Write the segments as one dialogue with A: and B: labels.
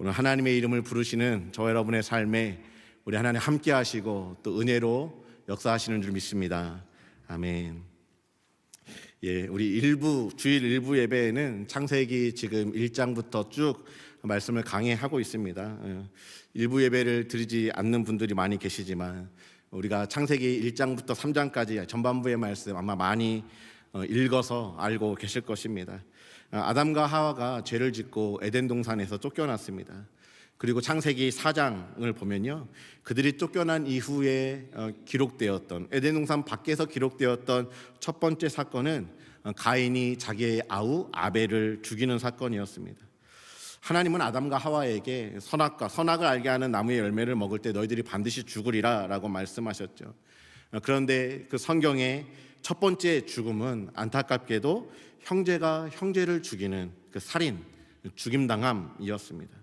A: 오늘 하나님의 이름을 부르시는 저와 여러분의 삶에 우리 하나님 함께 하시고 또 은혜로 역사하시는 줄 믿습니다. 아멘. 우리 주일 일부 예배에는 창세기 지금 1장부터 쭉 말씀을 강해하고 있습니다. 일부 예배를 드리지 않는 분들이 많이 계시지만 우리가 창세기 1장부터 3장까지 전반부의 말씀 아마 많이 읽어서 알고 계실 것입니다. 아담과 하와가 죄를 짓고 에덴 동산에서 쫓겨났습니다. 그리고 창세기 4장을 보면요, 그들이 쫓겨난 이후에 기록되었던 에덴 동산 밖에서 기록되었던 첫 번째 사건은 가인이 자기의 아우 아벨을 죽이는 사건이었습니다. 하나님은 아담과 하와에게 선악을 알게 하는 나무의 열매를 먹을 때 너희들이 반드시 죽으리라 라고 말씀하셨죠. 그런데 그 성경의 첫 번째 죽음은 안타깝게도 형제가 형제를 죽이는 그 살인, 죽임당함이었습니다.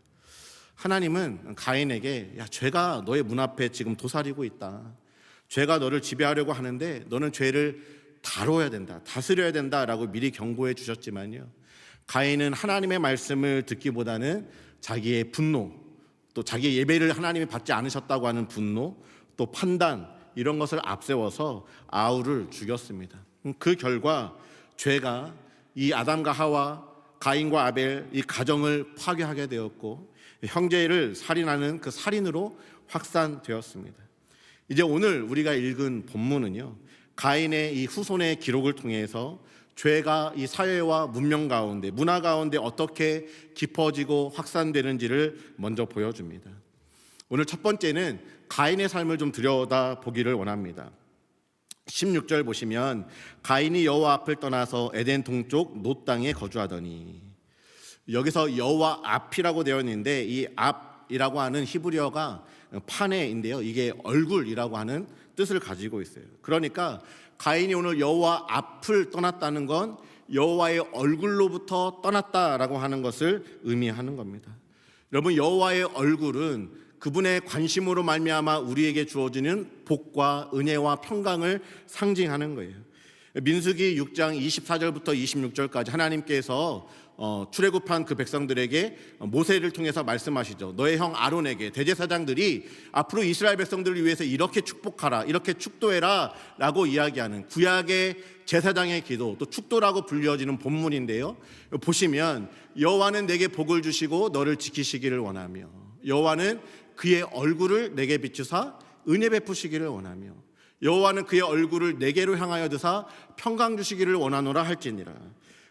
A: 하나님은 가인에게 죄가 너의 문 앞에 지금 도사리고 있다. 죄가 너를 지배하려고 하는데 너는 죄를 다뤄야 된다, 다스려야 된다라고 미리 경고해 주셨지만요, 가인은 하나님의 말씀을 듣기보다는 자기의 분노, 또 자기의 예배를 하나님이 받지 않으셨다고 하는 분노, 또 판단, 이런 것을 앞세워서 아우를 죽였습니다. 그 결과 죄가 이 아담과 하와, 가인과 아벨 이 가정을 파괴하게 되었고 형제를 살인하는 그 살인으로 확산되었습니다. 이제 오늘 우리가 읽은 본문은요, 가인의 이 후손의 기록을 통해서 죄가 이 사회와 문명 가운데, 문화 가운데 어떻게 깊어지고 확산되는지를 먼저 보여줍니다. 오늘 첫 번째는 가인의 삶을 좀 들여다보기를 원합니다. 16절 보시면 가인이 여호와 앞을 떠나서 에덴 동쪽 놋 땅에 거주하더니, 여기서 여호와 앞이라고 되어 있는데 이 앞이라고 하는 히브리어가 파네인데요, 이게 얼굴이라고 하는 뜻을 가지고 있어요. 그러니까 가인이 오늘 여호와 앞을 떠났다는 건 여호와의 얼굴로부터 떠났다라고 하는 것을 의미하는 겁니다. 여러분, 여호와의 얼굴은 그분의 관심으로 말미암아 우리에게 주어지는 복과 은혜와 평강을 상징하는 거예요. 민수기 6장 24절부터 26절까지 하나님께서 출애굽한 그 백성들에게 모세를 통해서 말씀하시죠. 너의 형 아론에게 대제사장들이 앞으로 이스라엘 백성들을 위해서 이렇게 축복하라, 이렇게 축도해라 라고 이야기하는 구약의 제사장의 기도, 또 축도라고 불려지는 본문인데요, 보시면 여호와는 내게 복을 주시고 너를 지키시기를 원하며, 여호와는 그의 얼굴을 내게 비추사 은혜 베푸시기를 원하며, 여호와는 그의 얼굴을 내게로 향하여 드사 평강 주시기를 원하노라 할지니라.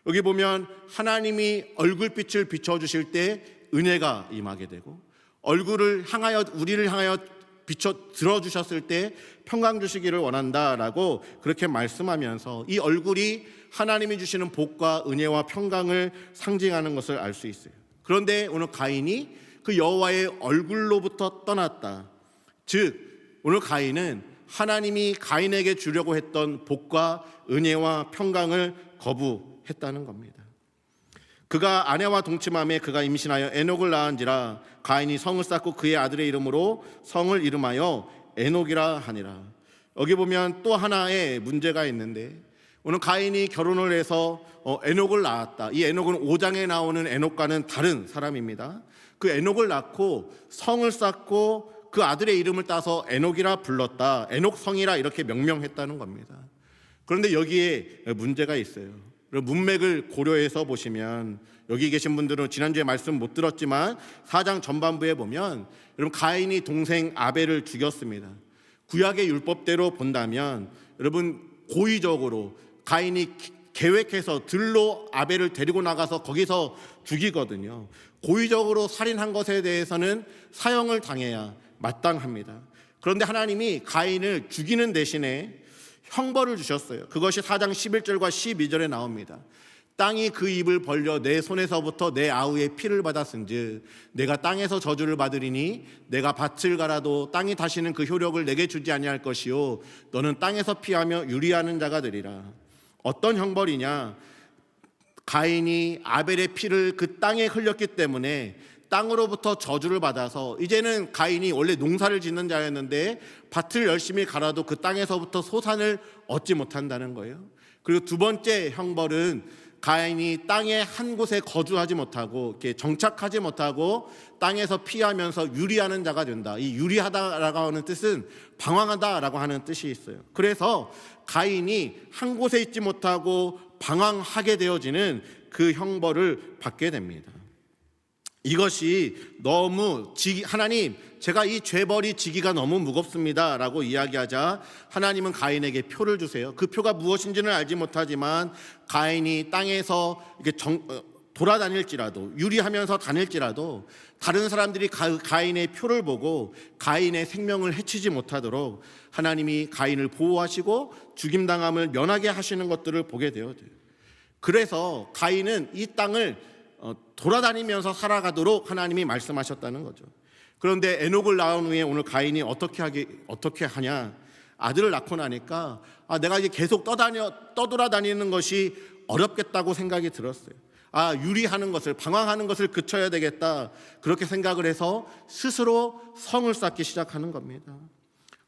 A: 여기 보면 하나님이 얼굴빛을 비춰주실 때 은혜가 임하게 되고, 얼굴을 향하여, 우리를 향하여 비춰 들어주셨을 때 평강 주시기를 원한다라고 그렇게 말씀하면서 이 얼굴이 하나님이 주시는 복과 은혜와 평강을 상징하는 것을 알 수 있어요. 그런데 오늘 가인이 그 여호와의 얼굴로부터 떠났다. 즉 오늘 가인은 하나님이 가인에게 주려고 했던 복과 은혜와 평강을 거부했다는 겁니다. 그가 아내와 동침함에 그가 임신하여 에녹을 낳은지라 가인이 성을 쌓고 그의 아들의 이름으로 성을 이름하여 에녹이라 하니라. 여기 보면 또 하나의 문제가 있는데, 오늘 가인이 결혼을 해서 에녹을 낳았다. 이 에녹은 5장에 나오는 에녹과는 다른 사람입니다. 그 에녹을 낳고 성을 쌓고 그 아들의 이름을 따서 에녹이라 불렀다, 에녹성이라 이렇게 명명했다는 겁니다. 그런데 여기에 문제가 있어요. 문맥을 고려해서 보시면, 여기 계신 분들은 지난주에 말씀 못 들었지만 4장 전반부에 보면 여러분 가인이 동생 아벨을 죽였습니다. 구약의 율법대로 본다면 여러분 고의적으로 가인이 계획해서 들로 아벨을 데리고 나가서 거기서 죽이거든요. 고의적으로 살인한 것에 대해서는 사형을 당해야 마땅합니다. 그런데 하나님이 가인을 죽이는 대신에 형벌을 주셨어요. 그것이 4장 11절과 12절에 나옵니다. 땅이 그 입을 벌려 내 손에서부터 내 아우의 피를 받았은즉 내가 땅에서 저주를 받으리니 내가 밭을 갈아도 땅이 다시는 그 효력을 내게 주지 아니할 것이요 너는 땅에서 피하며 유리하는 자가 되리라. 어떤 형벌이냐? 가인이 아벨의 피를 그 땅에 흘렸기 때문에 땅으로부터 저주를 받아서 이제는 가인이 원래 농사를 짓는 자였는데 밭을 열심히 갈아도 그 땅에서부터 소산을 얻지 못한다는 거예요. 그리고 두 번째 형벌은 가인이 땅의 한 곳에 거주하지 못하고 이렇게 정착하지 못하고 땅에서 피하면서 유리하는 자가 된다. 이 유리하다라고 하는 뜻은 방황하다라고 하는 뜻이 있어요. 그래서 가인이 한 곳에 있지 못하고 방황하게 되어지는 그 형벌을 받게 됩니다. 이것이 너무 하나님, 제가 이 죄벌이 지기가 너무 무겁습니다 라고 이야기하자 하나님은 가인에게 표를 주세요. 그 표가 무엇인지는 알지 못하지만 가인이 땅에서 이렇게 돌아다닐지라도, 유리하면서 다닐지라도 다른 사람들이 가인의 표를 보고 가인의 생명을 해치지 못하도록 하나님이 가인을 보호하시고 죽임당함을 면하게 하시는 것들을 보게 되어져요. 그래서 가인은 이 땅을 돌아다니면서 살아가도록 하나님이 말씀하셨다는 거죠. 그런데 에녹을 낳은 후에 오늘 가인이 어떻게 하냐? 아들을 낳고 나니까 내가 이제 계속 떠돌아다니는 것이 어렵겠다고 생각이 들었어요. 유리하는 것을, 방황하는 것을 그쳐야 되겠다, 그렇게 생각을 해서 스스로 성을 쌓기 시작하는 겁니다.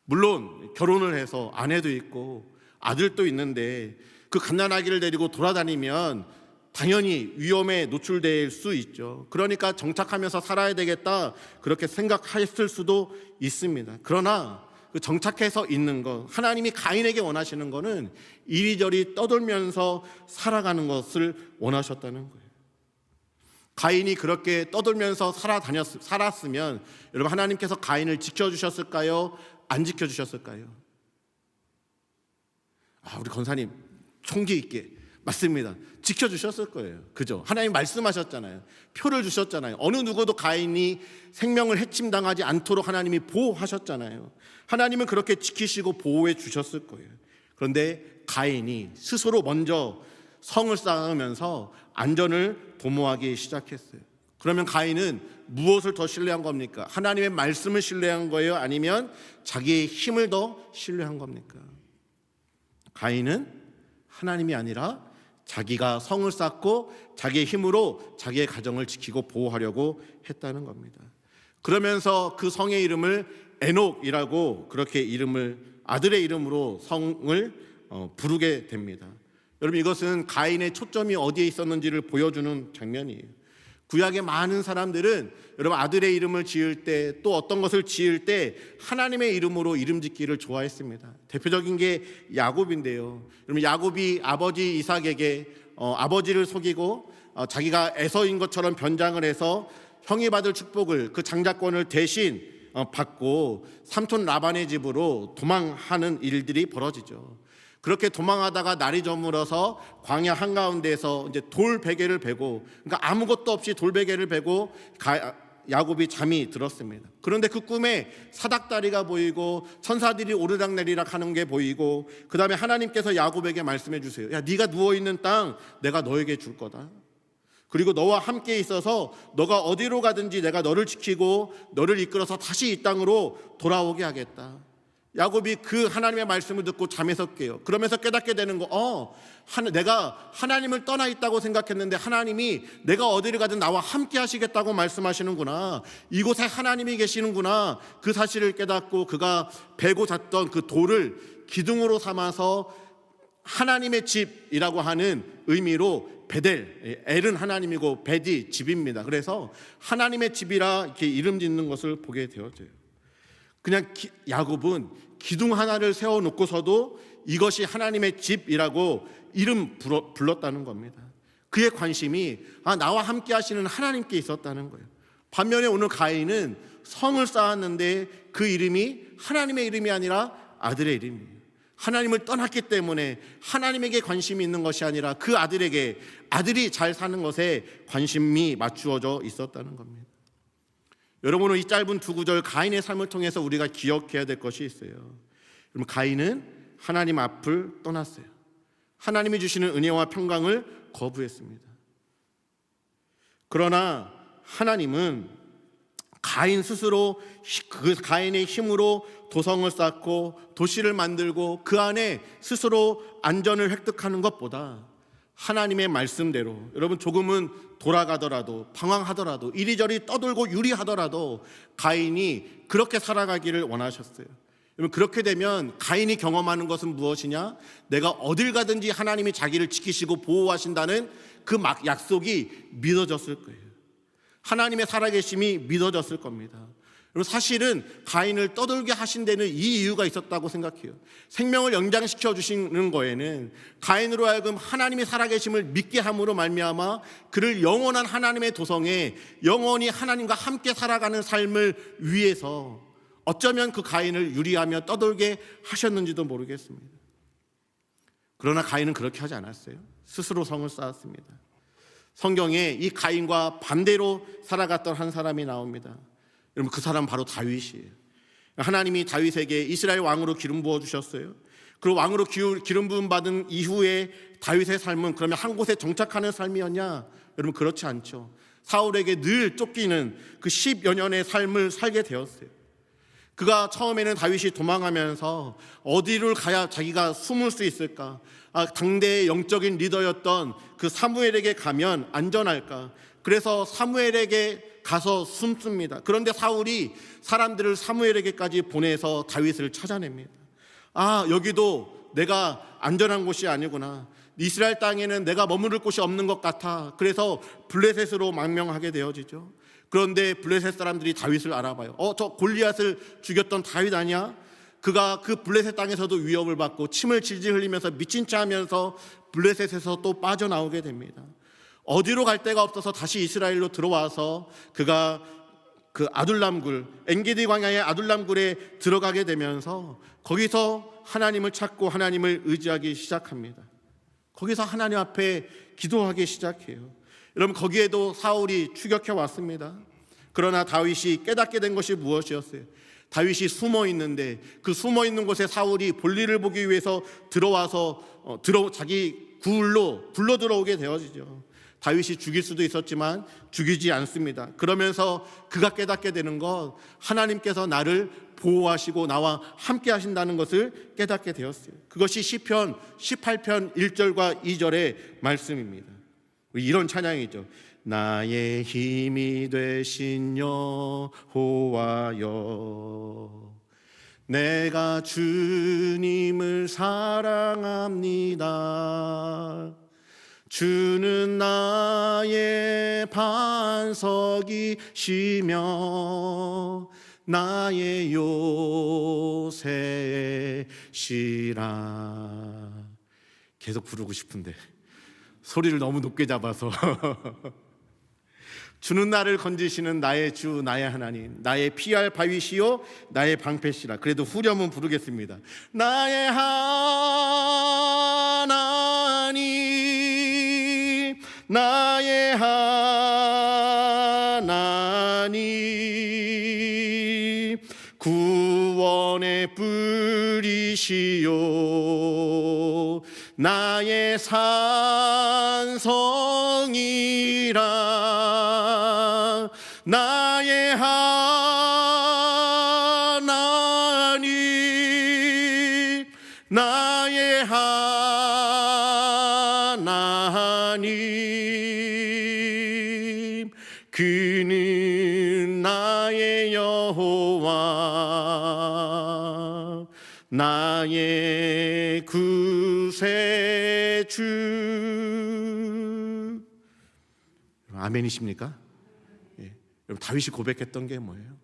A: 물론 결혼을 해서 아내도 있고 아들도 있는데 그 갓난아기를 데리고 돌아다니면 당연히 위험에 노출될 수 있죠. 그러니까 정착하면서 살아야 되겠다, 그렇게 생각했을 수도 있습니다. 그러나 그 정착해서 있는 것, 하나님이 가인에게 원하시는 것은 이리저리 떠돌면서 살아가는 것을 원하셨다는 거예요. 가인이 그렇게 떠돌면서 살았으면 여러분, 하나님께서 가인을 지켜주셨을까요? 안 지켜주셨을까요? 우리 권사님 총기 있게, 맞습니다. 지켜주셨을 거예요. 그죠? 하나님 말씀하셨잖아요. 표를 주셨잖아요. 어느 누구도 가인이 생명을 해침당하지 않도록 하나님이 보호하셨잖아요. 하나님은 그렇게 지키시고 보호해 주셨을 거예요. 그런데 가인이 스스로 먼저 성을 쌓으면서 안전을 도모하기 시작했어요. 그러면 가인은 무엇을 더 신뢰한 겁니까? 하나님의 말씀을 신뢰한 거예요? 아니면 자기의 힘을 더 신뢰한 겁니까? 가인은 하나님이 아니라 자기가 성을 쌓고 자기의 힘으로 자기의 가정을 지키고 보호하려고 했다는 겁니다. 그러면서 그 성의 이름을 에녹이라고, 그렇게 아들의 이름으로 성을 부르게 됩니다. 여러분, 이것은 가인의 초점이 어디에 있었는지를 보여주는 장면이에요. 구약의 많은 사람들은 여러분, 아들의 이름을 지을 때, 또 어떤 것을 지을 때 하나님의 이름으로 이름 짓기를 좋아했습니다. 대표적인 게 야곱인데요. 여러분, 야곱이 아버지 이삭에게 아버지를 속이고 자기가 에서인 것처럼 변장을 해서 형이 받을 축복을, 그 장자권을 대신 받고 삼촌 라반의 집으로 도망하는 일들이 벌어지죠. 그렇게 도망하다가 날이 저물어서 광야 한가운데에서 이제 돌베개를 베고, 그러니까 아무것도 없이 돌베개를 베고 야곱이 잠이 들었습니다. 그런데 그 꿈에 사닥다리가 보이고 천사들이 오르락내리락 하는 게 보이고, 그 다음에 하나님께서 야곱에게 말씀해 주세요. 야, 네가 누워있는 땅 내가 너에게 줄 거다. 그리고 너와 함께 있어서 너가 어디로 가든지 내가 너를 지키고 너를 이끌어서 다시 이 땅으로 돌아오게 하겠다. 야곱이 그 하나님의 말씀을 듣고 잠에서 깨요. 그러면서 깨닫게 되는 거, 내가 하나님을 떠나 있다고 생각했는데 하나님이 내가 어디를 가든 나와 함께 하시겠다고 말씀하시는구나, 이곳에 하나님이 계시는구나, 그 사실을 깨닫고 그가 베고 잤던 그 돌을 기둥으로 삼아서 하나님의 집이라고 하는 의미로 베델, 엘은 하나님이고 베디 집입니다. 그래서 하나님의 집이라 이렇게 이름 짓는 것을 보게 되어져요. 그냥 야곱은 기둥 하나를 세워놓고서도 이것이 하나님의 집이라고 이름 불렀다는 겁니다. 그의 관심이 나와 함께 하시는 하나님께 있었다는 거예요. 반면에 오늘 가인은 성을 쌓았는데 그 이름이 하나님의 이름이 아니라 아들의 이름이에요. 하나님을 떠났기 때문에 하나님에게 관심이 있는 것이 아니라 그 아들에게, 아들이 잘 사는 것에 관심이 맞추어져 있었다는 겁니다. 여러분은 이 짧은 두 구절 가인의 삶을 통해서 우리가 기억해야 될 것이 있어요. 여러분, 가인은 하나님 앞을 떠났어요. 하나님이 주시는 은혜와 평강을 거부했습니다. 그러나 하나님은 가인 스스로 그 가인의 힘으로 도성을 쌓고 도시를 만들고 그 안에 스스로 안전을 획득하는 것보다 하나님의 말씀대로, 여러분, 조금은 돌아가더라도 방황하더라도 이리저리 떠돌고 유리하더라도 가인이 그렇게 살아가기를 원하셨어요. 여러분, 그렇게 되면 가인이 경험하는 것은 무엇이냐? 내가 어딜 가든지 하나님이 자기를 지키시고 보호하신다는 그 약속이 믿어졌을 거예요. 하나님의 살아계심이 믿어졌을 겁니다. 여러분, 사실은 가인을 떠돌게 하신 데는 이 이유가 있었다고 생각해요. 생명을 연장시켜 주시는 거에는 가인으로 하여금 하나님의 살아계심을 믿게 함으로 말미암아 그를 영원한 하나님의 도성에 영원히 하나님과 함께 살아가는 삶을 위해서 어쩌면 그 가인을 유리하며 떠돌게 하셨는지도 모르겠습니다. 그러나 가인은 그렇게 하지 않았어요. 스스로 성을 쌓았습니다. 성경에 이 가인과 반대로 살아갔던 한 사람이 나옵니다. 여러분, 그 사람은 바로 다윗이에요. 하나님이 다윗에게 이스라엘 왕으로 기름 부어 주셨어요. 그리고 왕으로 기름 부음 받은 이후에 다윗의 삶은 그러면 한 곳에 정착하는 삶이었냐? 여러분, 그렇지 않죠. 사울에게 늘 쫓기는 그 10여 년의 삶을 살게 되었어요. 그가 처음에는 다윗이 도망하면서 어디를 가야 자기가 숨을 수 있을까? 당대의 영적인 리더였던 그 사무엘에게 가면 안전할까? 그래서 사무엘에게 가서 숨습니다. 그런데 사울이 사람들을 사무엘에게까지 보내서 다윗을 찾아냅니다. 여기도 내가 안전한 곳이 아니구나. 이스라엘 땅에는 내가 머무를 곳이 없는 것 같아. 그래서 블레셋으로 망명하게 되어지죠. 그런데 블레셋 사람들이 다윗을 알아봐요. 저 골리앗을 죽였던 다윗 아니야? 그가 그 블레셋 땅에서도 위협을 받고 침을 질질 흘리면서 미친 체 하면서 블레셋에서 또 빠져나오게 됩니다. 어디로 갈 데가 없어서 다시 이스라엘로 들어와서 그가 그 아둘람굴, 엔게디 광야의 아둘람굴에 들어가게 되면서 거기서 하나님을 찾고 하나님을 의지하기 시작합니다. 거기서 하나님 앞에 기도하기 시작해요. 여러분, 거기에도 사울이 추격해 왔습니다. 그러나 다윗이 깨닫게 된 것이 무엇이었어요? 다윗이 숨어 있는데 그 숨어 있는 곳에 사울이 볼일을 보기 위해서 들어와서 자기 굴로 불러 들어오게 되어지죠. 다윗이 죽일 수도 있었지만 죽이지 않습니다. 그러면서 그가 깨닫게 되는 것, 하나님께서 나를 보호하시고 나와 함께 하신다는 것을 깨닫게 되었어요. 그것이 시편 18편 1절과 2절의 말씀입니다. 이런 찬양이죠. 나의 힘이 되신 여호와여, 내가 주님을 사랑합니다. 주는 나의 반석이시며 나의 요새시라. 계속 부르고 싶은데 소리를 너무 높게 잡아서 주는 나를 건지시는 나의 주, 나의 하나님, 나의 피할 바위시요 나의 방패시라. 그래도 후렴은 부르겠습니다. 나의 하나님, 나의 하나님, 구원의 뿌리시요 나의 산성이라. 나의 하나님, 나의 하나님, 그는 나의 여호와, 나의 구세주. 아멘이십니까? 예. 여러분, 다윗이 고백했던 게 뭐예요?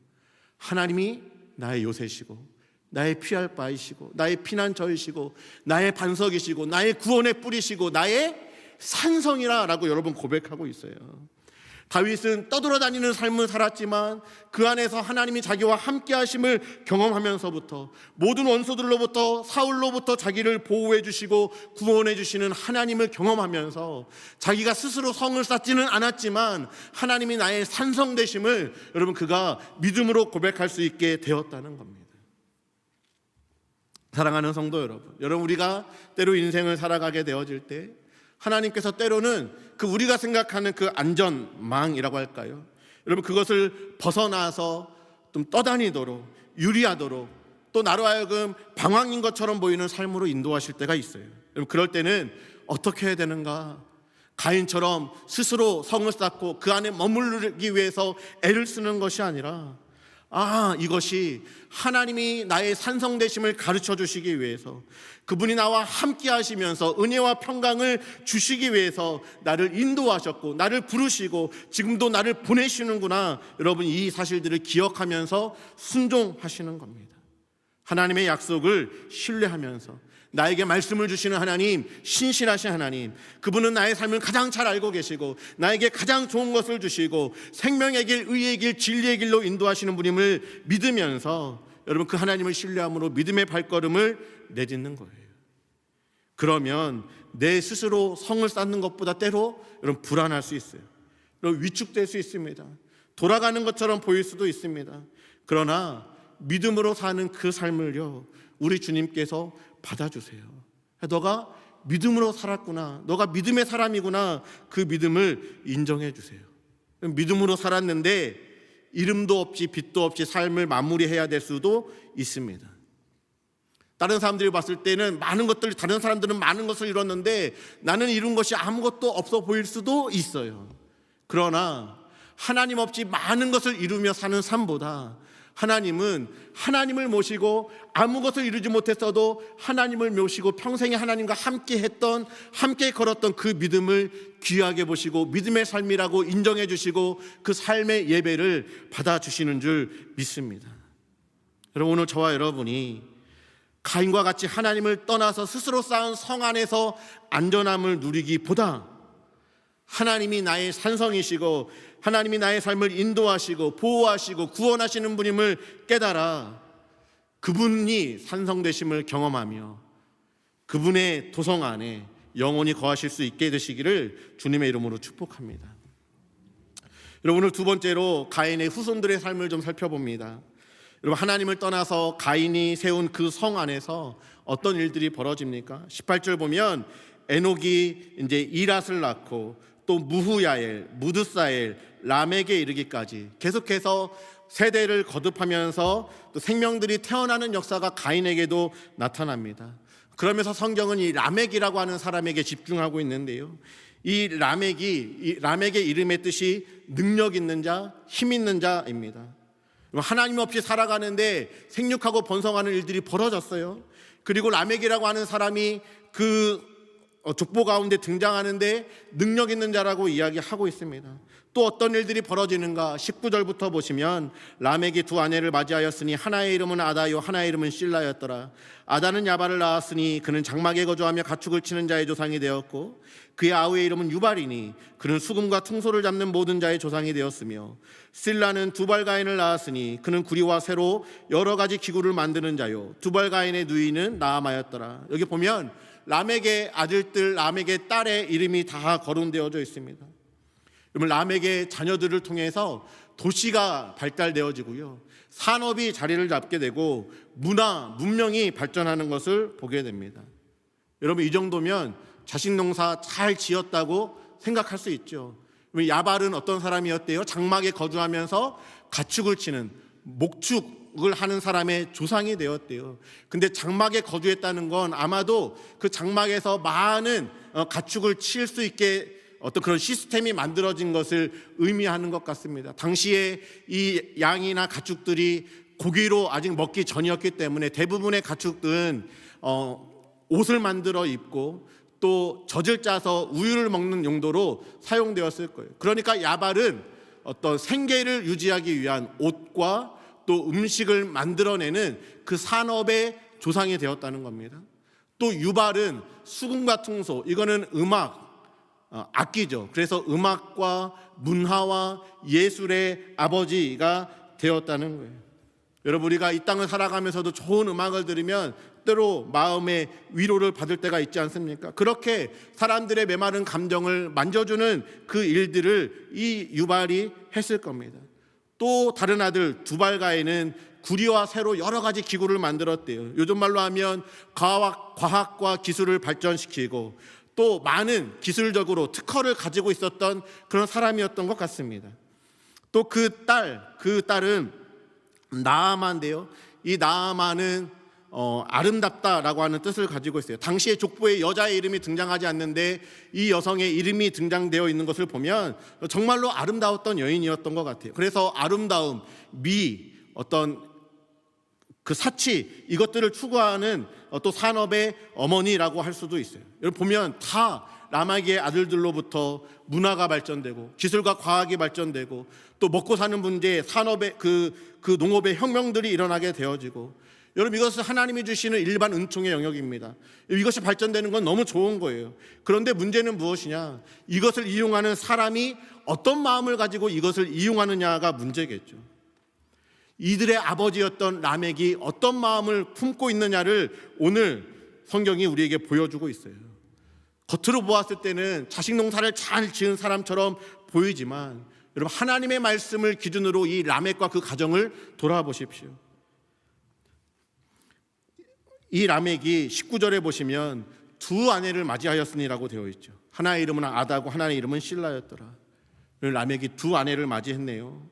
A: 하나님이 나의 요새시고 나의 피할 바이시고 나의 피난처이시고 나의 반석이시고 나의 구원의 뿌리시고 나의 산성이라 라고 여러분 고백하고 있어요. 다윗은 떠돌아다니는 삶을 살았지만 그 안에서 하나님이 자기와 함께 하심을 경험하면서부터 모든 원수들로부터, 사울로부터 자기를 보호해 주시고 구원해 주시는 하나님을 경험하면서 자기가 스스로 성을 쌓지는 않았지만 하나님이 나의 산성 되심을 여러분 그가 믿음으로 고백할 수 있게 되었다는 겁니다. 사랑하는 성도 여러분, 우리가 때로 인생을 살아가게 되어질 때 하나님께서 때로는 그 우리가 생각하는 그 안전망이라고 할까요? 여러분, 그것을 벗어나서 좀 떠다니도록, 유리하도록, 또 나로 하여금 방황인 것처럼 보이는 삶으로 인도하실 때가 있어요. 여러분, 그럴 때는 어떻게 해야 되는가? 가인처럼 스스로 성을 쌓고 그 안에 머무르기 위해서 애를 쓰는 것이 아니라 이것이 하나님이 나의 산성되심을 가르쳐 주시기 위해서, 그분이 나와 함께 하시면서 은혜와 평강을 주시기 위해서 나를 인도하셨고 나를 부르시고 지금도 나를 보내시는구나. 여러분, 이 사실들을 기억하면서 순종하시는 겁니다. 하나님의 약속을 신뢰하면서 나에게 말씀을 주시는 하나님, 신실하신 하나님, 그분은 나의 삶을 가장 잘 알고 계시고 나에게 가장 좋은 것을 주시고 생명의 길, 의의 길, 진리의 길로 인도하시는 분임을 믿으면서 여러분, 그 하나님을 신뢰함으로 믿음의 발걸음을 내딛는 거예요. 그러면 내 스스로 성을 쌓는 것보다 때로 여러분 불안할 수 있어요. 여러분, 위축될 수 있습니다. 돌아가는 것처럼 보일 수도 있습니다. 그러나 믿음으로 사는 그 삶을요, 우리 주님께서 받아주세요. 너가 믿음으로 살았구나, 너가 믿음의 사람이구나, 그 믿음을 인정해 주세요. 믿음으로 살았는데 이름도 없이 빛도 없이 삶을 마무리해야 될 수도 있습니다. 다른 사람들이 봤을 때는 다른 사람들은 많은 것을 이뤘는데 나는 이룬 것이 아무것도 없어 보일 수도 있어요. 그러나 하나님 없이 많은 것을 이루며 사는 삶보다 하나님은 하나님을 모시고 아무 것을 이루지 못했어도 하나님을 모시고 평생에 하나님과 함께 걸었던 그 믿음을 귀하게 보시고 믿음의 삶이라고 인정해 주시고 그 삶의 예배를 받아주시는 줄 믿습니다. 여러분, 오늘 저와 여러분이 가인과 같이 하나님을 떠나서 스스로 쌓은 성 안에서 안전함을 누리기보다 하나님이 나의 산성이시고 하나님이 나의 삶을 인도하시고 보호하시고 구원하시는 분임을 깨달아 그분이 산성되심을 경험하며 그분의 도성 안에 영원히 거하실 수 있게 되시기를 주님의 이름으로 축복합니다. 여러분, 오늘 두 번째로 가인의 후손들의 삶을 좀 살펴봅니다. 여러분, 하나님을 떠나서 가인이 세운 그 성 안에서 어떤 일들이 벌어집니까? 18절 보면 에녹이 이제 이랏을 낳고 또 무후야엘, 무드사엘, 람에게 이르기까지 계속해서 세대를 거듭하면서 또 생명들이 태어나는 역사가 가인에게도 나타납니다. 그러면서 성경은 이 라멕이라고 하는 사람에게 집중하고 있는데요, 이 라멕의 이름의 뜻이 능력 있는 자, 힘 있는 자입니다. 하나님 없이 살아가는데 생육하고 번성하는 일들이 벌어졌어요. 그리고 라멕이라고 하는 사람이 그 족보 가운데 등장하는데 능력 있는 자라고 이야기하고 있습니다. 또 어떤 일들이 벌어지는가? 19절부터 보시면 라멕이 두 아내를 맞이하였으니 하나의 이름은 아다요 하나의 이름은 실라였더라. 아다는 야발을 낳았으니 그는 장막에 거주하며 가축을 치는 자의 조상이 되었고 그의 아우의 이름은 유발이니 그는 수금과 퉁소를 잡는 모든 자의 조상이 되었으며 실라는 두발가인을 낳았으니 그는 구리와 쇠로 여러 가지 기구를 만드는 자요 두발가인의 누이는 나아마였더라. 여기 보면 라멕의 아들들, 라멕의 딸의 이름이 다 거론되어져 있습니다. 그러면 라멕의 자녀들을 통해서 도시가 발달되어지고요, 산업이 자리를 잡게 되고 문명이 발전하는 것을 보게 됩니다. 여러분, 이 정도면 자식 농사 잘 지었다고 생각할 수 있죠. 야발은 어떤 사람이었대요? 장막에 거주하면서 가축을 치는, 목축을 하는 사람의 조상이 되었대요. 근데 장막에 거주했다는 건 아마도 그 장막에서 많은 가축을 칠 수 있게 어떤 그런 시스템이 만들어진 것을 의미하는 것 같습니다. 당시에 이 양이나 가축들이 고기로 아직 먹기 전이었기 때문에 대부분의 가축들은 옷을 만들어 입고 또 젖을 짜서 우유를 먹는 용도로 사용되었을 거예요. 그러니까 야발은 어떤 생계를 유지하기 위한 옷과 또 음식을 만들어내는 그 산업의 조상이 되었다는 겁니다. 또 유발은 수금과 퉁소, 이거는 악기죠. 그래서 음악과 문화와 예술의 아버지가 되었다는 거예요. 여러분, 우리가 이 땅을 살아가면서도 좋은 음악을 들으면 때로 마음의 위로를 받을 때가 있지 않습니까? 그렇게 사람들의 메마른 감정을 만져주는 그 일들을 이 유발이 했을 겁니다. 또 다른 아들 두발가에는 구리와 쇠로 여러 가지 기구를 만들었대요. 요즘 말로 하면 과학과 기술을 발전시키고 또 많은 기술적으로 특허를 가지고 있었던 그런 사람이었던 것 같습니다. 또 그 딸은 나아만인데요, 이 나아만은 아름답다라고 하는 뜻을 가지고 있어요. 당시의 족보에 여자의 이름이 등장하지 않는데 이 여성의 이름이 등장되어 있는 것을 보면 정말로 아름다웠던 여인이었던 것 같아요. 그래서 아름다움, 미, 어떤 그 사치 이것들을 추구하는 또 산업의 어머니라고 할 수도 있어요. 여러분 보면 다 라마기의 아들들로부터 문화가 발전되고 기술과 과학이 발전되고 또 먹고 사는 문제, 산업의 그 농업의 혁명들이 일어나게 되어지고, 여러분 이것은 하나님이 주시는 일반 은총의 영역입니다. 이것이 발전되는 건 너무 좋은 거예요. 그런데 문제는 무엇이냐? 이것을 이용하는 사람이 어떤 마음을 가지고 이것을 이용하느냐가 문제겠죠. 이들의 아버지였던 라멕이 어떤 마음을 품고 있느냐를 오늘 성경이 우리에게 보여주고 있어요. 겉으로 보았을 때는 자식 농사를 잘 지은 사람처럼 보이지만 여러분 하나님의 말씀을 기준으로 이 라멕과 그 가정을 돌아보십시오. 이 라멕이 19절에 보시면 두 아내를 맞이하였으니라고 되어 있죠. 하나의 이름은 아다고 하나의 이름은 실라였더라. 라멕이 두 아내를 맞이했네요.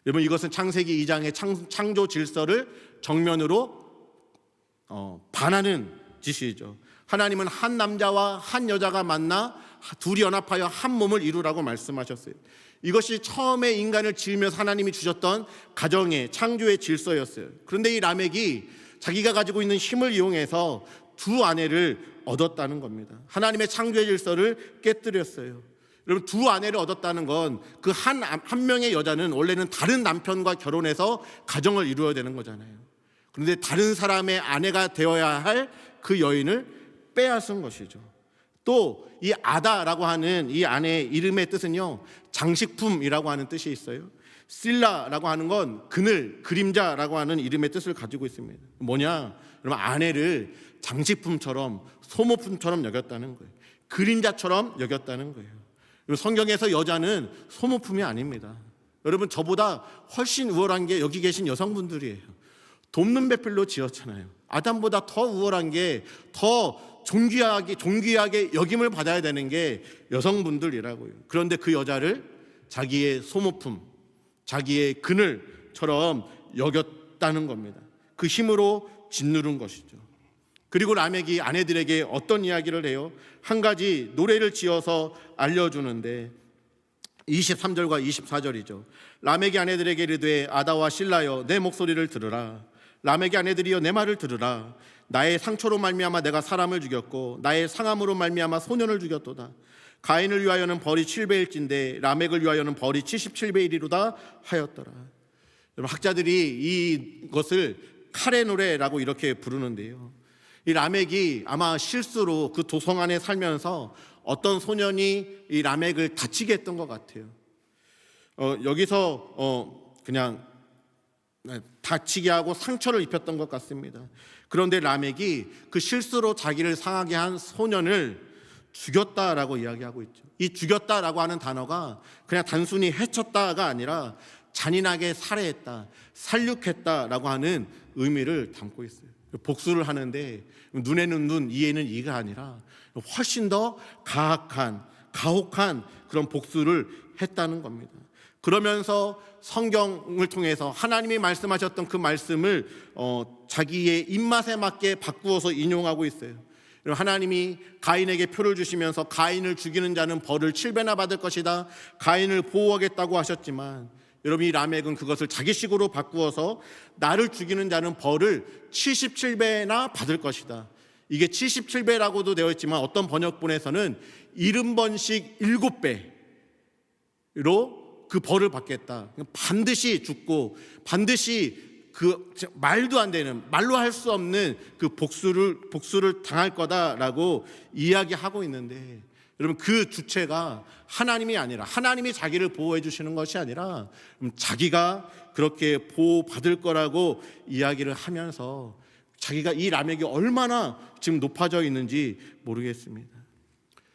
A: 여러분 이것은 창세기 2장의 창조 질서를 정면으로 반하는 짓이죠. 하나님은 한 남자와 한 여자가 만나 둘이 연합하여 한 몸을 이루라고 말씀하셨어요. 이것이 처음에 인간을 지으면서 하나님이 주셨던 가정의 창조의 질서였어요. 그런데 이 라멕이 자기가 가지고 있는 힘을 이용해서 두 아내를 얻었다는 겁니다. 하나님의 창조의 질서를 깨뜨렸어요. 여러분 두 아내를 얻었다는 건 그 한 명의 여자는 원래는 다른 남편과 결혼해서 가정을 이루어야 되는 거잖아요. 그런데 다른 사람의 아내가 되어야 할 그 여인을 빼앗은 것이죠. 또 이 아다라고 하는 이 아내의 이름의 뜻은요, 장식품이라고 하는 뜻이 있어요. 실라라고 하는 건 그늘, 그림자라고 하는 이름의 뜻을 가지고 있습니다. 뭐냐? 여러분 아내를 장식품처럼 소모품처럼 여겼다는 거예요. 그림자처럼 여겼다는 거예요. 성경에서 여자는 소모품이 아닙니다. 여러분 저보다 훨씬 우월한 게 여기 계신 여성분들이에요. 돕는 배필로 지었잖아요. 아담보다 더 우월한 게, 더 존귀하게 여김을 받아야 되는 게 여성분들이라고요. 그런데 그 여자를 자기의 소모품, 자기의 그늘처럼 여겼다는 겁니다. 그 힘으로 짓누른 것이죠. 그리고 라멕이 아내들에게 어떤 이야기를 해요? 한 가지 노래를 지어서 알려주는데 23절과 24절이죠. 라멕이 아내들에게 이르되 아다와 실라여 내 목소리를 들으라. 라멕의 아내들이여 내 말을 들으라. 나의 상처로 말미암아 내가 사람을 죽였고 나의 상함으로 말미암아 소년을 죽였도다. 가인을 위하여는 벌이 7배일진데 라멕을 위하여는 벌이 77배이리로다 하였더라. 여러분 학자들이 이것을 칼의 노래라고 이렇게 부르는데요, 이 라멕이 아마 실수로 그 도성 안에 살면서 어떤 소년이 이 라멕을 다치게 했던 것 같아요. 여기서 그냥 다치게 하고 상처를 입혔던 것 같습니다. 그런데 라멕이 그 실수로 자기를 상하게 한 소년을 죽였다라고 이야기하고 있죠. 이 죽였다라고 하는 단어가 그냥 단순히 해쳤다가 아니라 잔인하게 살해했다, 살육했다라고 하는 의미를 담고 있어요. 복수를 하는데 눈에는 눈, 이에는 이가 아니라 훨씬 더 가혹한 그런 복수를 했다는 겁니다. 그러면서 성경을 통해서 하나님이 말씀하셨던 그 말씀을 자기의 입맛에 맞게 바꾸어서 인용하고 있어요. 하나님이 가인에게 표를 주시면서 가인을 죽이는 자는 벌을 7배나 받을 것이다, 가인을 보호하겠다고 하셨지만, 여러분 이 라멕은 그것을 자기식으로 바꾸어서 나를 죽이는 자는 벌을 77배나 받을 것이다. 이게 77배라고도 되어 있지만 어떤 번역본에서는 70번씩 7배로 그 벌을 받겠다. 반드시 죽고 반드시 그 말도 안 되는, 말로 할 수 없는 그 복수를 당할 거다라고 이야기하고 있는데, 여러분 그 주체가 하나님이 아니라, 하나님이 자기를 보호해 주시는 것이 아니라 자기가 그렇게 보호받을 거라고 이야기를 하면서 자기가 이 라멕이 얼마나 지금 높아져 있는지 모르겠습니다.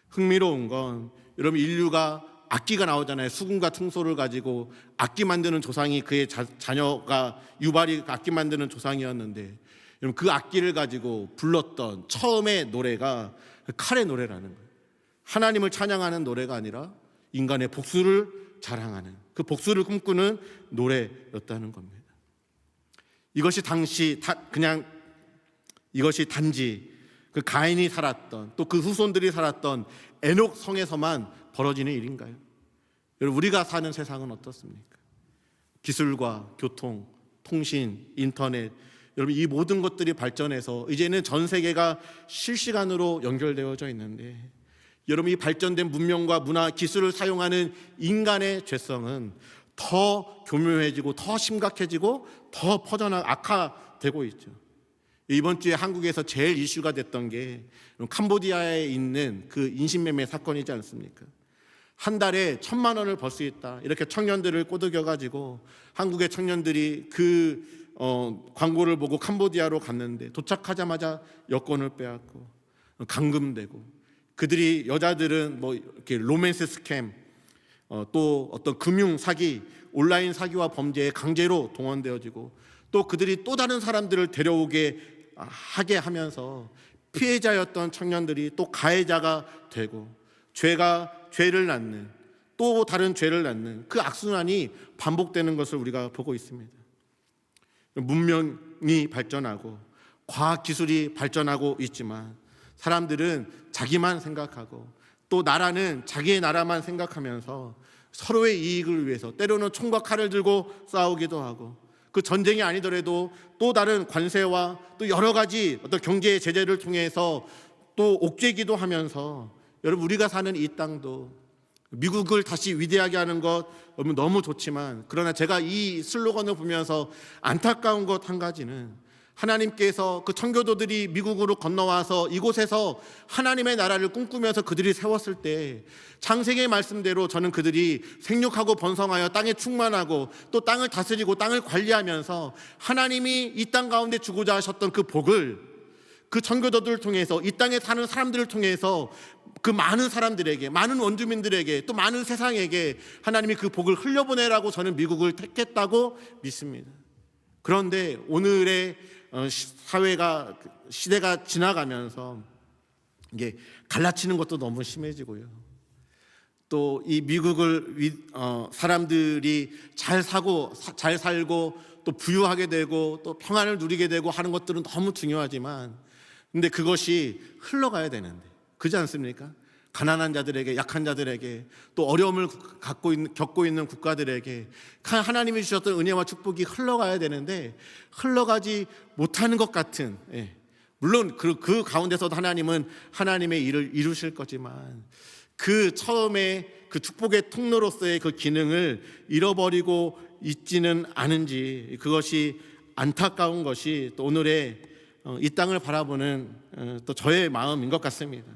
A: 흥미로운 건 여러분 인류가 악기가 나오잖아요. 수금과 퉁소를 가지고 악기 만드는 조상이 그의 자녀가 유발이 악기 만드는 조상이었는데, 여러분 그 악기를 가지고 불렀던 처음의 노래가 칼의 노래라는 거예요. 하나님을 찬양하는 노래가 아니라 인간의 복수를 자랑하는, 그 복수를 꿈꾸는 노래였다는 겁니다. 이것이 이것이 단지 그 가인이 살았던, 또 그 후손들이 살았던 에녹 성에서만 벌어지는 일인가요? 여러분 우리가 사는 세상은 어떻습니까? 기술과 교통, 통신, 인터넷, 여러분 이 모든 것들이 발전해서 이제는 전 세계가 실시간으로 연결되어져 있는데, 여러분 이 발전된 문명과 문화, 기술을 사용하는 인간의 죄성은 더 교묘해지고 더 심각해지고 더 퍼져나 악화되고 있죠. 이번 주에 한국에서 제일 이슈가 됐던 게 캄보디아에 있는 그 인신매매 사건이지 않습니까? 한 달에 1,000만 원을 벌 수 있다, 이렇게 청년들을 꼬드겨가지고 한국의 청년들이 그 광고를 보고 캄보디아로 갔는데 도착하자마자 여권을 빼앗고 감금되고, 그들이 여자들은 뭐 이렇게 로맨스 스캠, 또 어떤 금융 사기, 온라인 사기와 범죄에 강제로 동원되어지고, 또 그들이 또 다른 사람들을 데려오게 하게 하면서 피해자였던 청년들이 또 가해자가 되고 죄를 낳는, 또 다른 죄를 낳는 그 악순환이 반복되는 것을 우리가 보고 있습니다. 문명이 발전하고 과학기술이 발전하고 있지만 사람들은 자기만 생각하고 또 나라는 자기의 나라만 생각하면서 서로의 이익을 위해서 때로는 총과 칼을 들고 싸우기도 하고, 그 전쟁이 아니더라도 또 다른 관세와 또 여러 가지 어떤 경제 제재를 통해서 또 옥죄기도 하면서, 여러분 우리가 사는 이 땅도 미국을 다시 위대하게 하는 것 너무 좋지만, 그러나 제가 이 슬로건을 보면서 안타까운 것 한 가지는, 하나님께서 그 청교도들이 미국으로 건너와서 이곳에서 하나님의 나라를 꿈꾸면서 그들이 세웠을 때 창세기의 말씀대로 저는 그들이 생육하고 번성하여 땅에 충만하고 또 땅을 다스리고 땅을 관리하면서 하나님이 이 땅 가운데 주고자 하셨던 그 복을 그 청교도들을 통해서, 이 땅에 사는 사람들을 통해서 그 많은 사람들에게, 많은 원주민들에게, 또 많은 세상에게 하나님이 그 복을 흘려보내라고 저는 미국을 택했다고 믿습니다. 그런데 오늘의 사회가, 시대가 지나가면서 이게 갈라치는 것도 너무 심해지고요, 또 이 미국을 사람들이 잘 살고 또 부유하게 되고 또 평안을 누리게 되고 하는 것들은 너무 중요하지만, 근데 그것이 흘러가야 되는데, 그렇지 않습니까? 가난한 자들에게, 약한 자들에게, 또 어려움을 겪고 있는 국가들에게 하나님이 주셨던 은혜와 축복이 흘러가야 되는데 흘러가지 못하는 것 같은, 물론 그 가운데서도 하나님은 하나님의 일을 이루실 거지만 그 처음에 그 축복의 통로로서의 그 기능을 잃어버리고 있지는 않은지, 그것이 안타까운 것이 또 오늘의 이 땅을 바라보는 또 저의 마음인 것 같습니다.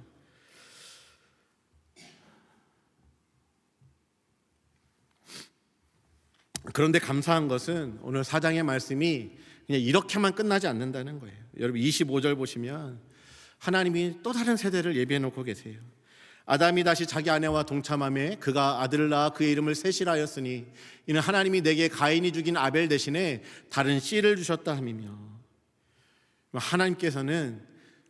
A: 그런데 감사한 것은 오늘 4장의 말씀이 그냥 이렇게만 끝나지 않는다는 거예요. 여러분 25절 보시면 하나님이 또 다른 세대를 예비해 놓고 계세요. 아담이 다시 자기 아내와 동참하며 그가 아들을 낳아 그의 이름을 셋이라 하였으니 이는 하나님이 내게 가인이 죽인 아벨 대신에 다른 씨를 주셨다 함이며, 하나님께서는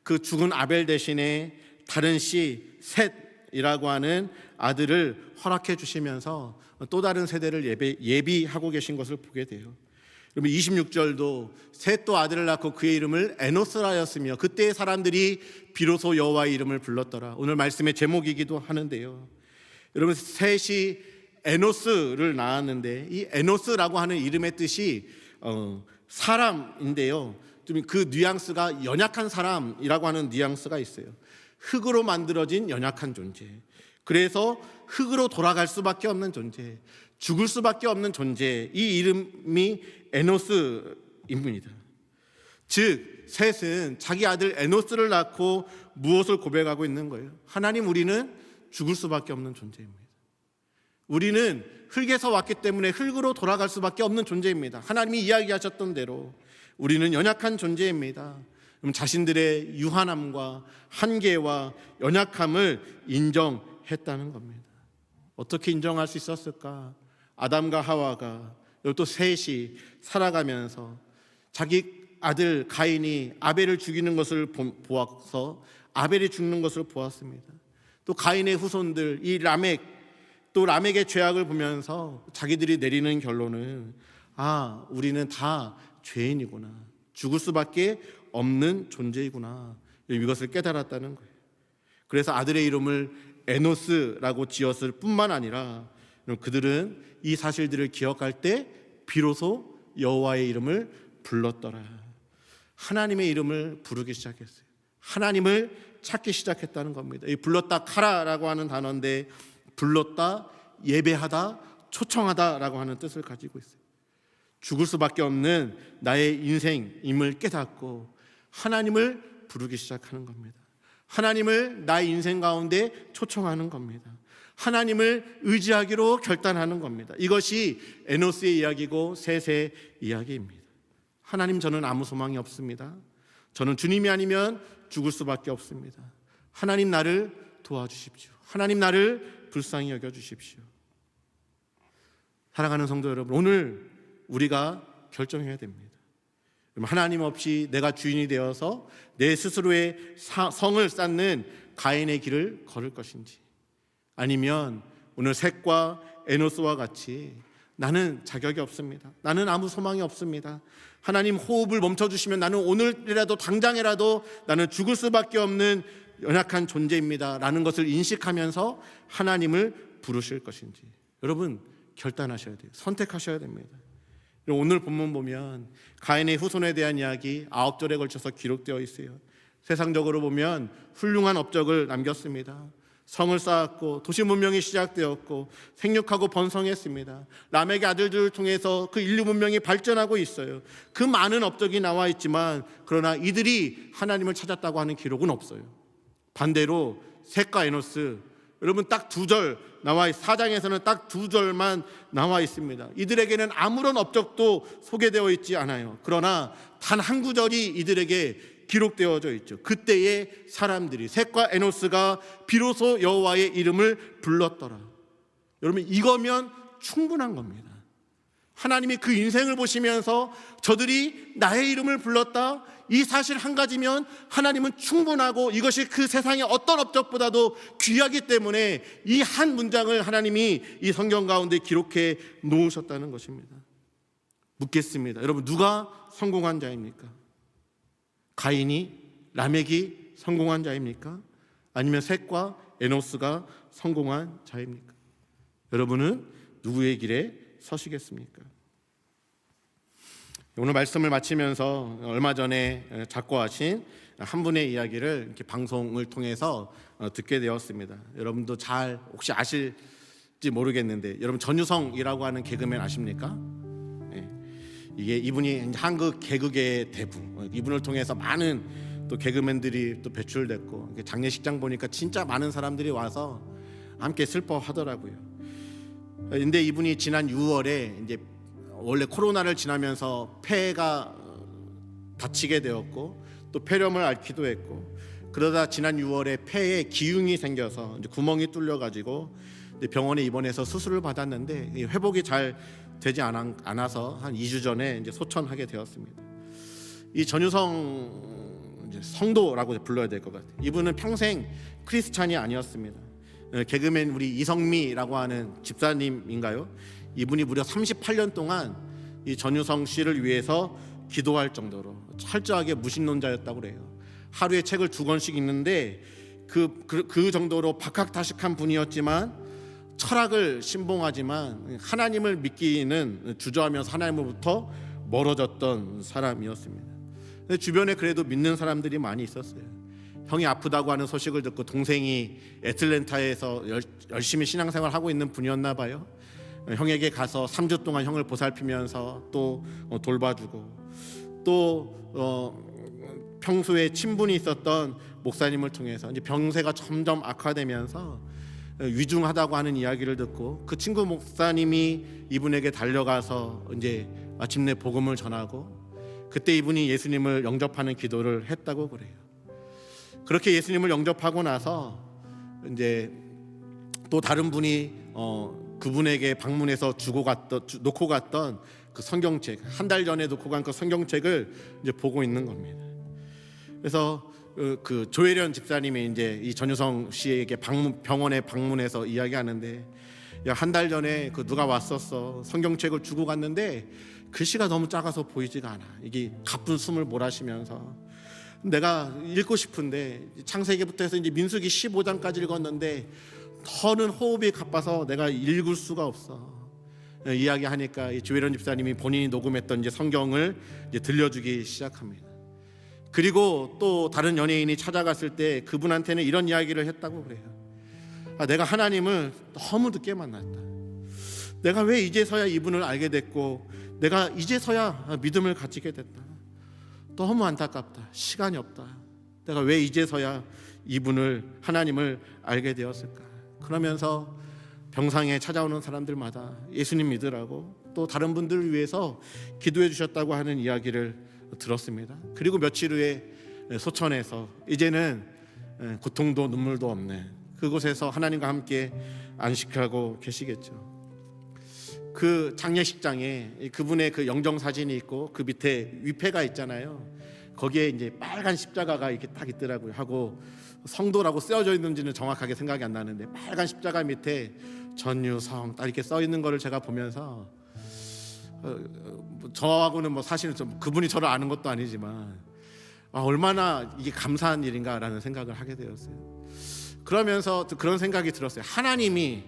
A: 그 죽은 아벨 대신에 다른 씨 셋이라고 하는 아들을 허락해 주시면서 또 다른 세대를 예비하고 계신 것을 보게 돼요. 그러면 26절도 셋 또 아들을 낳고 그의 이름을 에노스라 하였으며 그때의 사람들이 비로소 여호와의 이름을 불렀더라. 오늘 말씀의 제목이기도 하는데요. 여러분 셋이 에노스를 낳았는데 이 에노스라고 하는 이름의 뜻이 사람인데요. 좀 그 뉘앙스가 연약한 사람이라고 하는 뉘앙스가 있어요. 흙으로 만들어진 연약한 존재. 그래서 흙으로 돌아갈 수밖에 없는 존재, 죽을 수밖에 없는 존재, 이 이름이 에노스입니다. 즉 셋은 자기 아들 에노스를 낳고 무엇을 고백하고 있는 거예요? 하나님, 우리는 죽을 수밖에 없는 존재입니다. 우리는 흙에서 왔기 때문에 흙으로 돌아갈 수밖에 없는 존재입니다. 하나님이 이야기하셨던 대로 우리는 연약한 존재입니다. 그럼 자신들의 유한함과 한계와 연약함을 인정했다는 겁니다. 어떻게 인정할 수 있었을까? 아담과 하와가 또 셋이 살아가면서 자기 아들 가인이 아벨을 죽이는 것을 보아서 아벨이 죽는 것을 보았습니다. 또 가인의 후손들 이 라멕, 또 라멕의 죄악을 보면서 자기들이 내리는 결론은 우리는 다 죄인이구나, 죽을 수밖에 없는 존재이구나, 이것을 깨달았다는 거예요. 그래서 아들의 이름을 에노스라고 지었을 뿐만 아니라 그들은 이 사실들을 기억할 때 비로소 여호와의 이름을 불렀더라. 하나님의 이름을 부르기 시작했어요. 하나님을 찾기 시작했다는 겁니다. 이 불렀다 카라라고 하는 단어인데 불렀다, 예배하다, 초청하다라고 하는 뜻을 가지고 있어요. 죽을 수밖에 없는 나의 인생임을 깨닫고 하나님을 부르기 시작하는 겁니다. 하나님을 나의 인생 가운데 초청하는 겁니다. 하나님을 의지하기로 결단하는 겁니다. 이것이 에노스의 이야기고 셋의 이야기입니다. 하나님, 저는 아무 소망이 없습니다. 저는 주님이 아니면 죽을 수밖에 없습니다. 하나님, 나를 도와주십시오. 하나님, 나를 불쌍히 여겨주십시오. 사랑하는 성도 여러분, 오늘 우리가 결정해야 됩니다. 하나님 없이 내가 주인이 되어서 내 스스로의 성을 쌓는 가인의 길을 걸을 것인지, 아니면 오늘 셋과 에노스와 같이 나는 자격이 없습니다. 나는 아무 소망이 없습니다. 하나님, 호흡을 멈춰주시면 나는 오늘이라도 당장이라도 나는 죽을 수밖에 없는 연약한 존재입니다 라는 것을 인식하면서 하나님을 부르실 것인지, 여러분 결단하셔야 돼요. 선택하셔야 됩니다. 오늘 본문 보면 가인의 후손에 대한 이야기 9절에 걸쳐서 기록되어 있어요. 세상적으로 보면 훌륭한 업적을 남겼습니다. 성을 쌓았고 도시 문명이 시작되었고 생육하고 번성했습니다. 람에게 아들들을 통해서 그 인류 문명이 발전하고 있어요. 그 많은 업적이 나와 있지만 그러나 이들이 하나님을 찾았다고 하는 기록은 없어요. 반대로 셋과 에노스, 여러분 딱 2절 나와 있어요. 4장에서는 딱 2절만 나와 있습니다. 이들에게는 아무런 업적도 소개되어 있지 않아요. 그러나 단 한 구절이 이들에게 기록되어져 있죠. 그때의 사람들이, 셋과 에노스가 비로소 여호와의 이름을 불렀더라. 여러분, 이거면 충분한 겁니다. 하나님이 그 인생을 보시면서 저들이 나의 이름을 불렀다, 이 사실 한 가지면 하나님은 충분하고 이것이 그 세상의 어떤 업적보다도 귀하기 때문에 이 한 문장을 하나님이 이 성경 가운데 기록해 놓으셨다는 것입니다. 묻겠습니다. 여러분, 누가 성공한 자입니까? 가인이, 라멕이 성공한 자입니까? 아니면 셋과 에노스가 성공한 자입니까? 여러분은 누구의 길에 서시겠습니까? 오늘 말씀을 마치면서 얼마 전에 작고하신 한 분의 이야기를 이렇게 방송을 통해서 듣게 되었습니다. 여러분도 잘 혹시 아실지 모르겠는데, 여러분 전유성이라고 하는 개그맨 아십니까? 이게 이분이 한국 개그계의 대부, 이분을 통해서 많은 또 개그맨들이 또 배출됐고, 장례식장 보니까 진짜 많은 사람들이 와서 함께 슬퍼하더라고요. 근데 이분이 지난 6월에 이제 원래 코로나를 지나면서 폐가 다치게 되었고 또 폐렴을 앓기도 했고, 그러다 지난 6월에 폐에 기흉이 생겨서 이제 구멍이 뚫려가지고 병원에 입원해서 수술을 받았는데 회복이 잘 되지 않아서 한 2주 전에 이제 소천하게 되었습니다. 이 전유성 성도라고 불러야 될 것 같아요. 이분은 평생 크리스찬이 아니었습니다. 개그맨 우리 이성미라고 하는 집사님인가요? 이분이 무려 38년 동안 이 전유성 씨를 위해서 기도할 정도로 철저하게 무신론자였다고 그래요. 하루에 책을 2권씩 읽는데 그 정도로 박학다식한 분이었지만 철학을 신봉하지만 하나님을 믿기는 주저하면서 하나님으로부터 멀어졌던 사람이었습니다. 근데 주변에 그래도 믿는 사람들이 많이 있었어요. 형이 아프다고 하는 소식을 듣고 동생이 애틀랜타에서 열심히 신앙생활을 하고 있는 분이었나 봐요. 형에게 가서 3주 동안 형을 보살피면서 또 돌봐주고, 또 평소에 친분이 있었던 목사님을 통해서 이제 병세가 점점 악화되면서 위중하다고 하는 이야기를 듣고 그 친구 목사님이 이분에게 달려가서 이제 마침내 복음을 전하고, 그때 이분이 예수님을 영접하는 기도를 했다고 그래요. 그렇게 예수님을 영접하고 나서 이제 또 다른 분이 그분에게 방문해서 놓고 갔던 그 성경책, 한 달 전에 놓고 간 그 성경책을 이제 보고 있는 겁니다. 그래서 그 조혜련 집사님이 이제 이 전유성 씨에게 병원에 방문해서 이야기하는데, 야, 한 달 전에 그 누가 왔었어. 성경책을 주고 갔는데 글씨가 너무 작아서 보이지가 않아. 이게 가쁜 숨을 몰아쉬면서 내가 읽고 싶은데 창세기부터 해서 이제 민수기 15장까지 읽었는데 더는 호흡이 가빠서 내가 읽을 수가 없어. 이야기하니까 이 주혜련 집사님이 본인이 녹음했던 이제 성경을 이제 들려주기 시작합니다. 그리고 또 다른 연예인이 찾아갔을 때 그분한테는 이런 이야기를 했다고 그래요. 내가 하나님을 너무 늦게 만났다. 내가 왜 이제서야 이분을 알게 됐고 내가 이제서야 믿음을 가지게 됐다. 너무 안타깝다. 시간이 없다. 내가 왜 이제서야 이분을 하나님을 알게 되었을까. 그러면서 병상에 찾아오는 사람들마다 예수님 믿으라고 또 다른 분들을 위해서 기도해 주셨다고 하는 이야기를 들었습니다. 그리고 며칠 후에 소천에서 이제는 고통도 눈물도 없는 그곳에서 하나님과 함께 안식하고 계시겠죠. 그 장례식장에 그분의 그 영정 사진이 있고 그 밑에 위패가 있잖아요. 거기에 이제 빨간 십자가가 이렇게 딱 있더라고요. 하고 성도라고 쓰여져 있는지는 정확하게 생각이 안 나는데 빨간 십자가 밑에 전유성 딱 이렇게 써 있는 거를 제가 보면서 저하고는 뭐 사실은 좀 그분이 저를 아는 것도 아니지만 얼마나 이게 감사한 일인가라는 생각을 하게 되었어요. 그러면서 그런 생각이 들었어요. 하나님이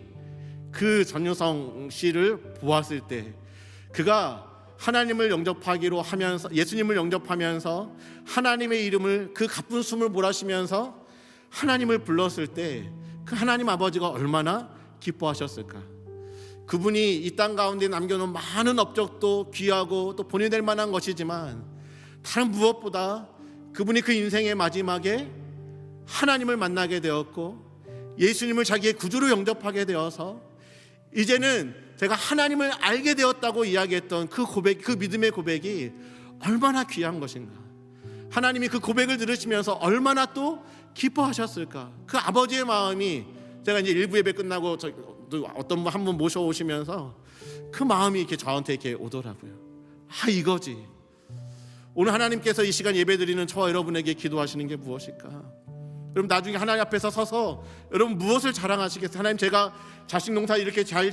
A: 그 전유성 씨를 보았을 때 그가 하나님을 영접하기로 하면서 예수님을 영접하면서 하나님의 이름을 그 가쁜 숨을 몰아쉬면서 하나님을 불렀을 때 그 하나님 아버지가 얼마나 기뻐하셨을까. 그분이 이 땅 가운데 남겨놓은 많은 업적도 귀하고 또 본이 될 만한 것이지만 다른 무엇보다 그분이 그 인생의 마지막에 하나님을 만나게 되었고 예수님을 자기의 구주로 영접하게 되어서 이제는 제가 하나님을 알게 되었다고 이야기했던 그 고백, 그 믿음의 고백이 얼마나 귀한 것인가. 하나님이 그 고백을 들으시면서 얼마나 또 기뻐하셨을까. 그 아버지의 마음이 제가 이제 일부 예배 끝나고 어떤 분 한 분 모셔오시면서 그 마음이 이렇게 저한테 이렇게 오더라고요. 이거지. 오늘 하나님께서 이 시간 예배드리는 저와 여러분에게 기도하시는 게 무엇일까? 여러분 나중에 하나님 앞에서 서서 여러분 무엇을 자랑하시겠어요? 하나님 제가 자식 농사 이렇게 잘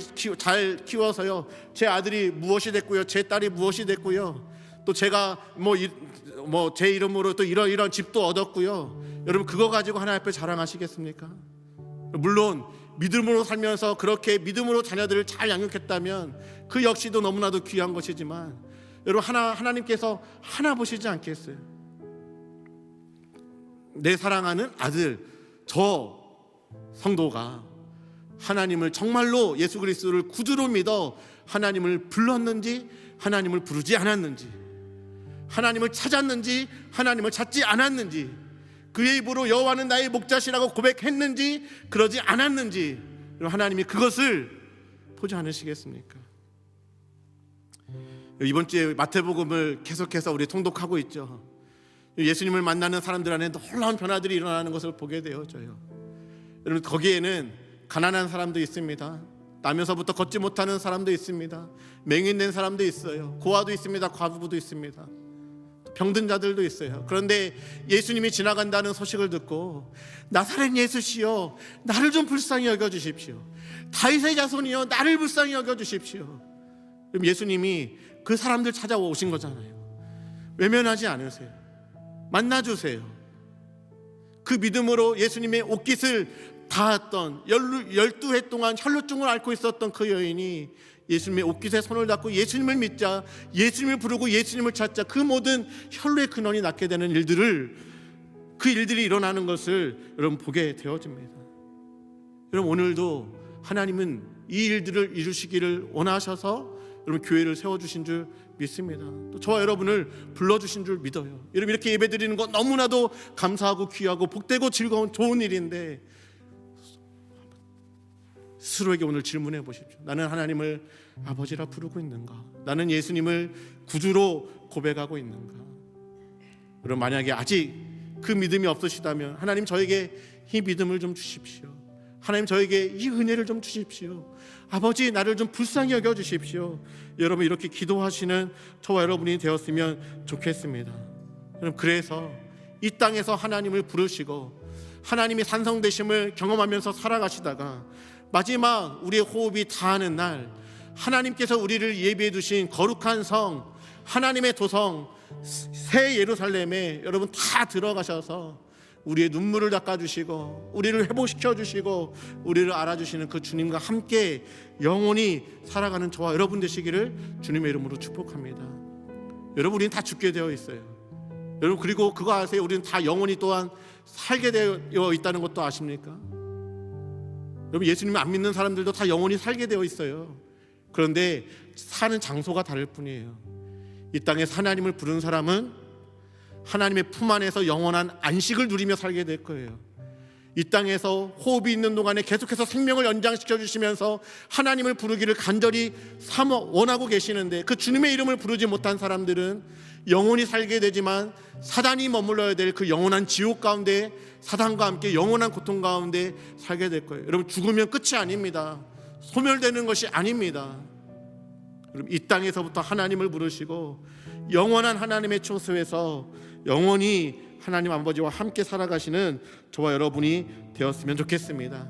A: 키워서요. 제 아들이 무엇이 됐고요. 제 딸이 무엇이 됐고요. 또 제가 제 이름으로 또 이런 집도 얻었고요. 여러분 그거 가지고 하나님 앞에 자랑하시겠습니까? 물론 믿음으로 살면서 그렇게 믿음으로 자녀들을 잘 양육했다면 그 역시도 너무나도 귀한 것이지만 여러분 하나님께서 하나 보시지 않겠어요? 내 사랑하는 아들 저 성도가 하나님을 정말로 예수 그리스도를 구주로 믿어 하나님을 불렀는지 하나님을 부르지 않았는지 하나님을 찾았는지 하나님을 찾지 않았는지 그의 입으로 여호와는 나의 목자시라고 고백했는지 그러지 않았는지 하나님이 그것을 보지 않으시겠습니까? 이번 주에 마태복음을 계속해서 우리 통독하고 있죠. 예수님을 만나는 사람들 안에 놀라운 변화들이 일어나는 것을 보게 되어져요. 여러분 거기에는 가난한 사람도 있습니다. 나면서부터 걷지 못하는 사람도 있습니다. 맹인된 사람도 있어요. 고아도 있습니다. 과부도 있습니다. 병든 자들도 있어요. 그런데 예수님이 지나간다는 소식을 듣고 나사렛 예수시여 나를 좀 불쌍히 여겨주십시오. 다윗의 자손이여 나를 불쌍히 여겨주십시오. 그럼 예수님이 그 사람들 찾아오신 거잖아요. 외면하지 않으세요. 만나주세요. 그 믿음으로 예수님의 옷깃을 닿았던 12해 동안 혈루증을 앓고 있었던 그 여인이 예수님의 옷깃에 손을 닿고 예수님을 믿자, 예수님을 부르고 예수님을 찾자, 그 모든 혈루의 근원이 낫게 되는 그 일들이 일어나는 것을 여러분 보게 되어집니다. 여러분 오늘도 하나님은 이 일들을 이루시기를 원하셔서 여러분 교회를 세워주신 줄 믿습니다. 또 저와 여러분을 불러주신 줄 믿어요. 여러분 이렇게 예배드리는 건 너무나도 감사하고 귀하고 복되고 즐거운 좋은 일인데 스스로에게 오늘 질문해 보십시오. 나는 하나님을 아버지라 부르고 있는가? 나는 예수님을 구주로 고백하고 있는가? 여러분 만약에 아직 그 믿음이 없으시다면 하나님 저에게 이 믿음을 좀 주십시오. 하나님 저에게 이 은혜를 좀 주십시오. 아버지 나를 좀 불쌍히 여겨주십시오. 여러분 이렇게 기도하시는 저와 여러분이 되었으면 좋겠습니다. 여러분 그래서 이 땅에서 하나님을 부르시고 하나님이 산성되심을 경험하면서 살아가시다가 마지막 우리의 호흡이 다하는 날 하나님께서 우리를 예비해 두신 거룩한 성 하나님의 도성 새 예루살렘에 여러분 다 들어가셔서 우리의 눈물을 닦아주시고 우리를 회복시켜주시고 우리를 알아주시는 그 주님과 함께 영원히 살아가는 저와 여러분 되시기를 주님의 이름으로 축복합니다. 여러분, 우리는 다 죽게 되어 있어요. 여러분, 그리고 그거 아세요? 우리는 다 영원히 또한 살게 되어 있다는 것도 아십니까? 여러분, 예수님을 안 믿는 사람들도 다 영원히 살게 되어 있어요. 그런데 사는 장소가 다를 뿐이에요. 이 땅에서 하나님을 부른 사람은 하나님의 품 안에서 영원한 안식을 누리며 살게 될 거예요. 이 땅에서 호흡이 있는 동안에 계속해서 생명을 연장시켜 주시면서 하나님을 부르기를 간절히 원하고 계시는데, 그 주님의 이름을 부르지 못한 사람들은 영원히 살게 되지만 사단이 머물러야 될 그 영원한 지옥 가운데, 사단과 함께 영원한 고통 가운데 살게 될 거예요. 여러분, 죽으면 끝이 아닙니다. 소멸되는 것이 아닙니다. 여러분, 이 땅에서부터 하나님을 부르시고 영원한 하나님의 초소에서 영원히 하나님 아버지와 함께 살아가시는 저와 여러분이 되었으면 좋겠습니다.